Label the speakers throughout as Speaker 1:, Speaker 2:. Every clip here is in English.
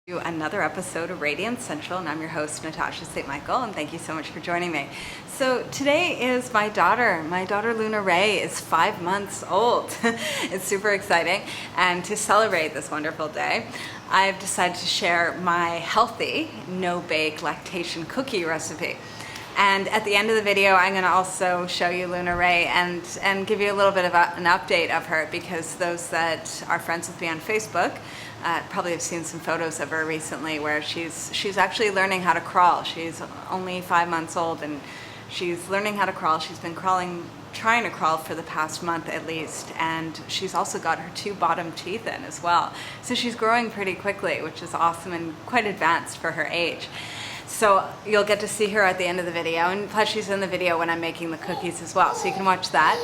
Speaker 1: To another episode of Radiant Central, and I'm your host Natasha St. Michael, and thank you so much for joining me. So today is my daughter Luna Ray is 5 months old. It's super exciting, and to celebrate this wonderful day I've decided to share my healthy no-bake lactation cookie recipe. And at the end of the video, I'm going to also show you Luna Ray and give you a little bit of an update of her, because those that are friends with me on Facebook probably have seen some photos of her recently where she's actually learning how to crawl. She's only 5 months old and she's learning how to crawl. She's been trying to crawl for the past month at least, and she's also got her 2 bottom teeth in as well. So she's growing pretty quickly, which is awesome and quite advanced for her age. So you'll get to see her at the end of the video, and plus she's in the video when I'm making the cookies as well, so you can watch that.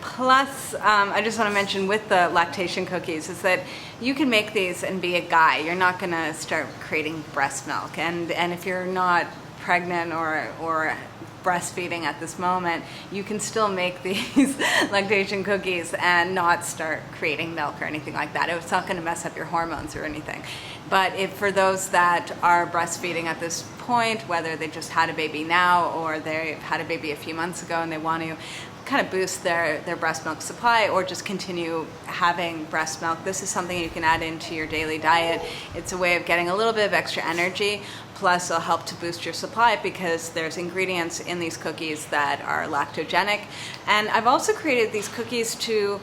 Speaker 1: Plus, I just want to mention with the lactation cookies is that you can make these and be a guy. You're not going to start creating breast milk, and if you're not pregnant or breastfeeding at this moment, you can still make these lactation cookies and not start creating milk or anything like that. It's not going to mess up your hormones or anything. But for those that are breastfeeding at this point, whether they just had a baby now or they've had a baby a few months ago and they want to kind of boost their breast milk supply or just continue having breast milk, this is something you can add into your daily diet. It's a way of getting a little bit of extra energy, plus it'll help to boost your supply because there's ingredients in these cookies that are lactogenic. And I've also created these cookies to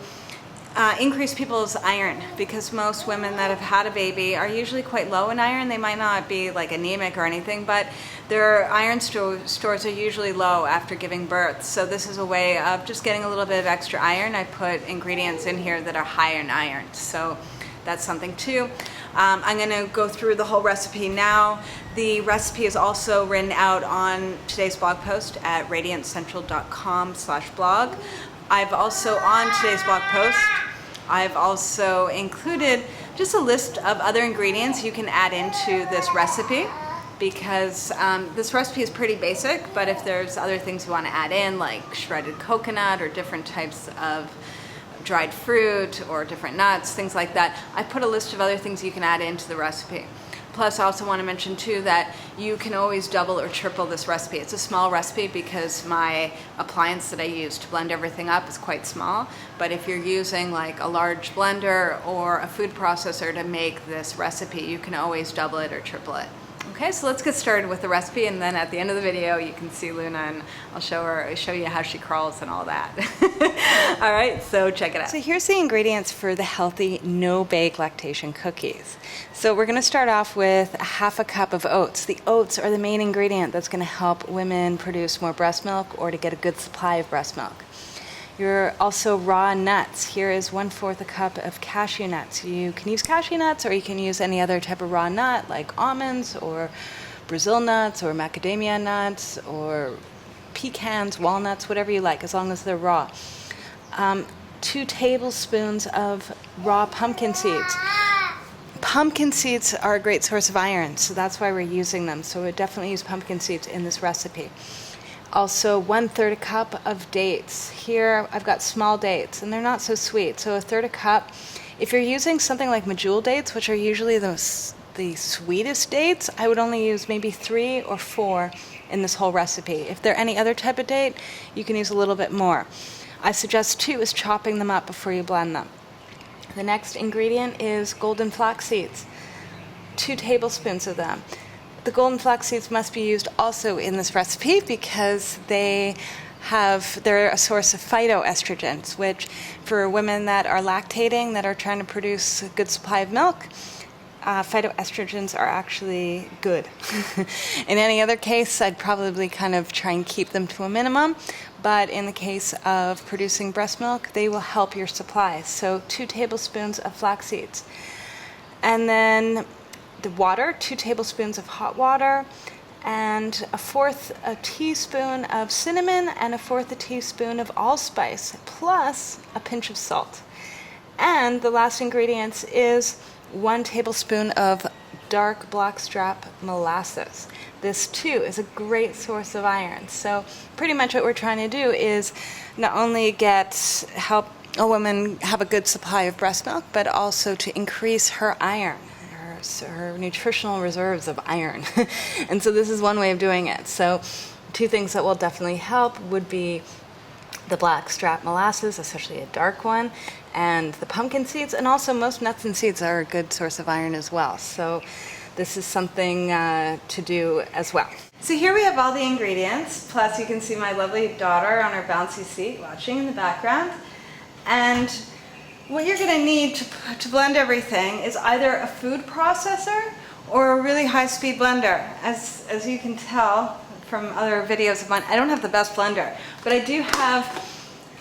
Speaker 1: increase people's iron, because most women that have had a baby are usually quite low in iron. They might not be like anemic or anything, but their iron stores are usually low after giving birth. So this is a way of just getting a little bit of extra iron. I put ingredients in here that are high in iron, so that's something too. I'm going to go through the whole recipe now. The recipe is also written out on today's blog post at radiantcentral.com/blog. I've also, on today's blog post, I've also included just a list of other ingredients you can add into this recipe, because this recipe is pretty basic, but if there's other things you want to add in, like shredded coconut or different types of dried fruit or different nuts, things like that, I put a list of other things you can add into the recipe. Plus, I also want to mention too that you can always double or triple this recipe. It's a small recipe because my appliance that I use to blend everything up is quite small. But if you're using like a large blender or a food processor to make this recipe, you can always double it or triple it. Okay, so let's get started with the recipe, and then at the end of the video you can see Luna and I'll show you how she crawls and all that. All right, so check it out. So here's the ingredients for the healthy no-bake lactation cookies. So we're going to start off with 1/2 cup of oats. The oats are the main ingredient that's going to help women produce more breast milk or to get a good supply of breast milk. You're also raw nuts. Here is 1/4 cup of cashew nuts. You can use cashew nuts, or you can use any other type of raw nut like almonds or Brazil nuts or macadamia nuts or pecans, walnuts, whatever you like, as long as they're raw. 2 tablespoons of raw pumpkin seeds. Pumpkin seeds are a great source of iron, so that's why we're using them. So we definitely use pumpkin seeds in this recipe. Also 1/3 cup of dates. Here I've got small dates and they're not so sweet, so 1/3 cup. If you're using something like medjool dates, which are usually the sweetest dates, I would only use maybe 3 or 4 in this whole recipe. If they're any other type of date, you can use a little bit more. I suggest too is chopping them up before you blend them. The next ingredient is golden flax seeds. 2 tablespoons of them. The golden flax seeds must be used also in this recipe because they're a source of phytoestrogens, which for women that are lactating, that are trying to produce a good supply of milk, phytoestrogens are actually good. In any other case, I'd probably kind of try and keep them to a minimum, but in the case of producing breast milk, they will help your supply. So 2 tablespoons of flax seeds. And then the water, 2 tablespoons of hot water, and 1/4 teaspoon of cinnamon and 1/4 teaspoon of allspice, plus a pinch of salt. And the last ingredient is 1 tablespoon of dark blackstrap molasses. This too is a great source of iron. So pretty much what we're trying to do is not only help a woman have a good supply of breast milk, but also to increase her iron, her nutritional reserves of iron. And so this is one way of doing it. So two things that will definitely help would be the blackstrap molasses, especially a dark one, and the pumpkin seeds, and also most nuts and seeds are a good source of iron as well. So this is something to do as well. So here we have all the ingredients, plus you can see my lovely daughter on her bouncy seat watching in the background. And what you're going to need to blend everything is either a food processor or a really high-speed blender. As you can tell from other videos of mine, I don't have the best blender, but I do have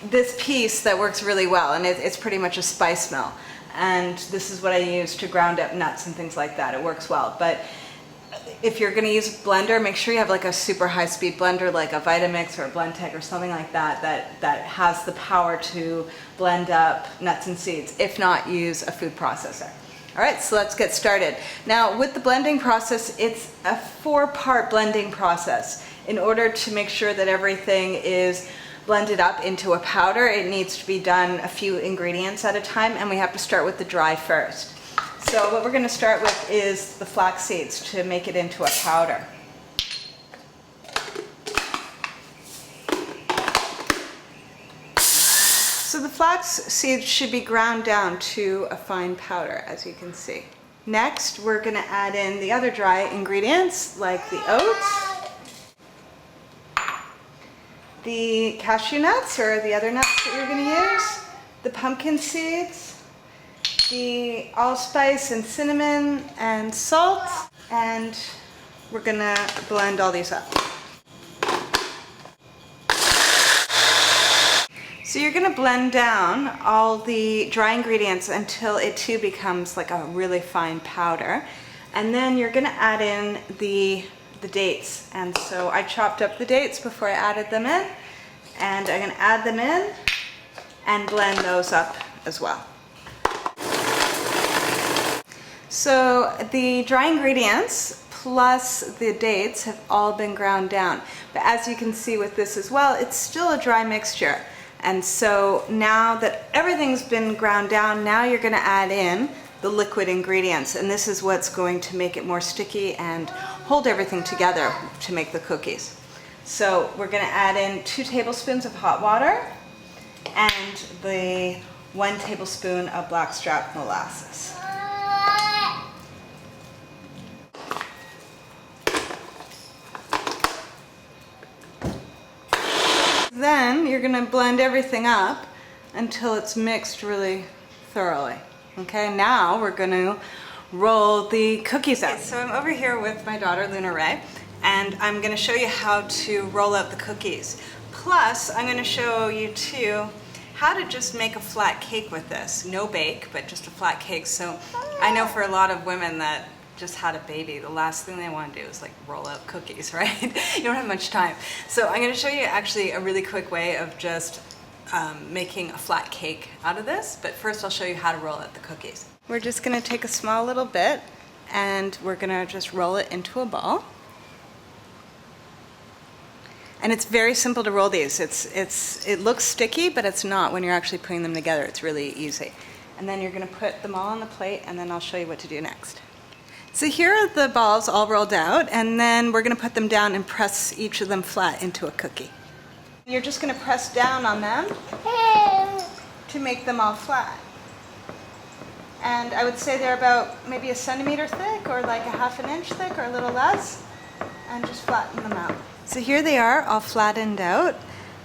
Speaker 1: this piece that works really well, and it's pretty much a spice mill. And this is what I use to ground up nuts and things like that. It works well. But if you're going to use a blender, make sure you have like a super high-speed blender, like a Vitamix or a Blendtec or something like that, that has the power to blend up nuts and seeds. If not, use a food processor. All right, so let's get started. Now, with the blending process, it's a 4-part blending process. In order to make sure that everything is blended up into a powder, it needs to be done a few ingredients at a time, and we have to start with the dry first. So what we're going to start with is the flax seeds to make it into a powder. So the flax seeds should be ground down to a fine powder, as you can see. Next, we're going to add in the other dry ingredients like the oats, the cashew nuts, or the other nuts that you're going to use, the pumpkin seeds, the allspice and cinnamon and salt, and we're going to blend all these up. So you're going to blend down all the dry ingredients until it too becomes like a really fine powder, and then you're going to add in the dates. And so I chopped up the dates before I added them in, and I'm going to add them in and blend those up as well. So the dry ingredients plus the dates have all been ground down, but as you can see with this as well, it's still a dry mixture. And so now that everything's been ground down, now you're going to add in the liquid ingredients, and this is what's going to make it more sticky and hold everything together to make the cookies. So we're going to add in 2 tablespoons of hot water and the 1 tablespoon of blackstrap molasses. Then you're going to blend everything up until it's mixed really thoroughly. Okay, now we're going to roll the cookies out. So I'm over here with my daughter Luna Ray, and I'm going to show you how to roll out the cookies. Plus, I'm going to show you too how to just make a flat cake with this. No bake, but just a flat cake. So I know for a lot of women that just had a baby, the last thing they want to do is like roll out cookies, right? You don't have much time. So I'm going to show you actually a really quick way of just making a flat cake out of this, but first I'll show you how to roll out the cookies. We're just going to take a small little bit and we're going to just roll it into a ball. And it's very simple to roll these. It looks sticky, but it's not when you're actually putting them together. It's really easy. And then you're going to put them all on the plate, and then I'll show you what to do next. So here are the balls all rolled out, and then we're going to put them down and press each of them flat into a cookie. You're just going to press down on them to make them all flat. And I would say they're about maybe 1 centimeter thick, or like 1/2 inch thick, or a little less, and just flatten them out. So here they are, all flattened out,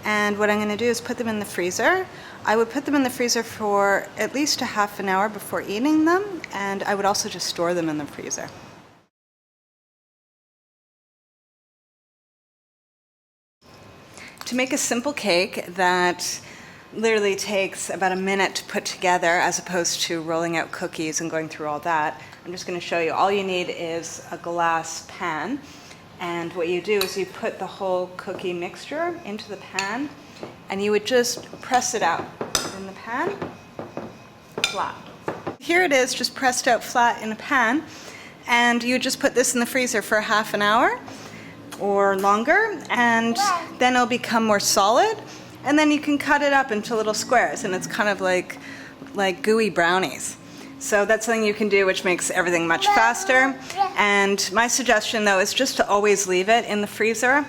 Speaker 1: and what I'm going to do is put them in the freezer. I would put them in the freezer for at least 1/2 hour before eating them, and I would also just store them in the freezer. To make a simple cake that literally takes about a minute to put together, as opposed to rolling out cookies and going through all that, I'm just going to show you. All you need is a glass pan, and what you do is you put the whole cookie mixture into the pan, and you would just press it out in the pan flat. Here it is, just pressed out flat in a pan, and you would just put this in the freezer for 1/2 hour or longer, and then it'll become more solid, and then you can cut it up into little squares, and it's kind of like gooey brownies. So that's something you can do, which makes everything much faster. And my suggestion though is just to always leave it in the freezer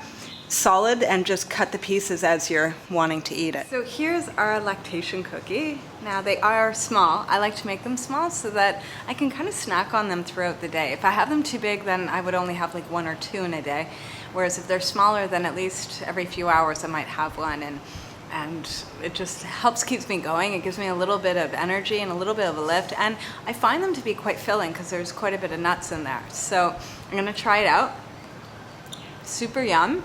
Speaker 1: solid and just cut the pieces as you're wanting to eat it. So here's our lactation cookie. Now they are small. I like to make them small so that I can kind of snack on them throughout the day. If I have them too big, then I would only have like 1 or 2 in a day. Whereas if they're smaller, then at least every few hours I might have one, and it just keeps me going. It gives me a little bit of energy and a little bit of a lift, and I find them to be quite filling because there's quite a bit of nuts in there. So I'm gonna try it out. Super yum.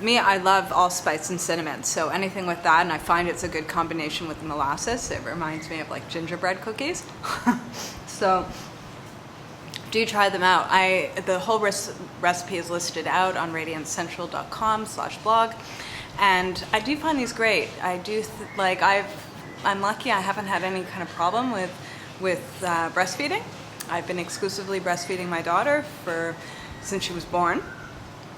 Speaker 1: Me, I love allspice and cinnamon, so anything with that, and I find it's a good combination with molasses. It reminds me of like gingerbread cookies. So do try them out. The whole recipe is listed out on radiancecentral.com/blog, and I do find these great. I'm lucky I haven't had any kind of problem with breastfeeding. I've been exclusively breastfeeding my daughter since she was born.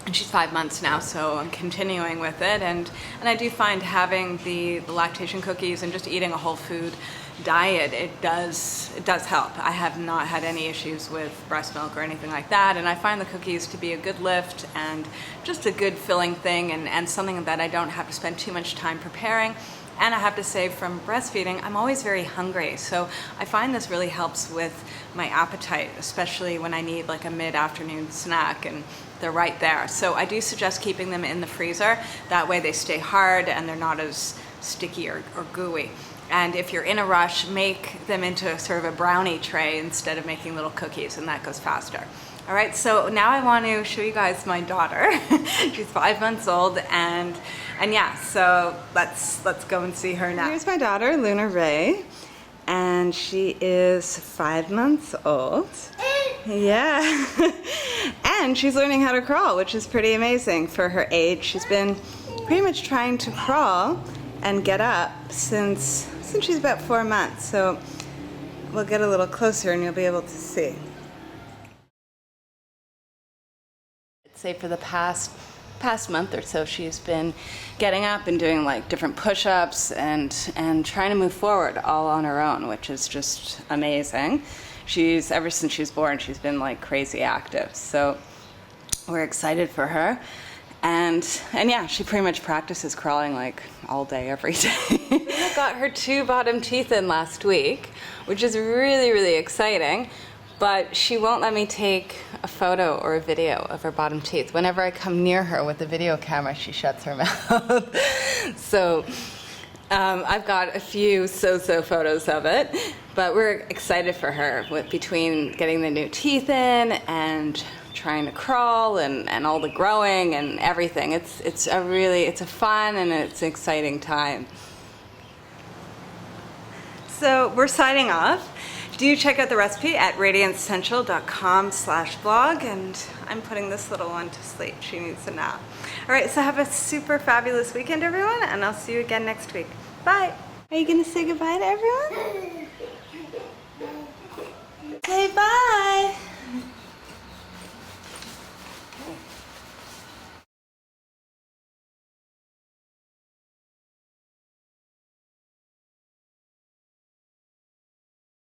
Speaker 1: And she's 5 months now, so I'm continuing with it. And I do find having the lactation cookies and just eating a whole food diet, it does help. I have not had any issues with breast milk or anything like that. And I find the cookies to be a good lift and just a good filling thing, and something that I don't have to spend too much time preparing. And I have to say, from breastfeeding, I'm always very hungry. So I find this really helps with my appetite, especially when I need like a mid-afternoon snack, and they're right there. So I do suggest keeping them in the freezer. That way they stay hard and they're not as sticky or gooey. And if you're in a rush, make them into sort of a brownie tray instead of making little cookies, and that goes faster. All right, so now I want to show you guys my daughter. She's 5 months old, and yeah, so let's go and see her now. Here's my daughter, Luna Ray, and she is 5 months old. Yeah, and she's learning how to crawl, which is pretty amazing for her age. She's been pretty much trying to crawl and get up since she's about 4 months. So we'll get a little closer and you'll be able to see. I'd say for the past month or so, she's been getting up and doing like different push-ups and trying to move forward all on her own, which is just amazing. Ever since she was born, she's been like crazy active. So we're excited for her. And yeah, she pretty much practices crawling like all day, every day. I got her 2 bottom teeth in last week, which is really, really exciting. But she won't let me take a photo or a video of her bottom teeth. Whenever I come near her with the video camera, she shuts her mouth. So I've got a few so-so photos of it, but we're excited for her between getting the new teeth in and trying to crawl and all the growing and everything. It's a fun and it's an exciting time. So we're signing off. Do check out the recipe at radiancecentral.com/blog, and I'm putting this little one to sleep. She needs a nap. All right, so have a super fabulous weekend, everyone, and I'll see you again next week. Bye. Are you gonna say goodbye to everyone? Say bye.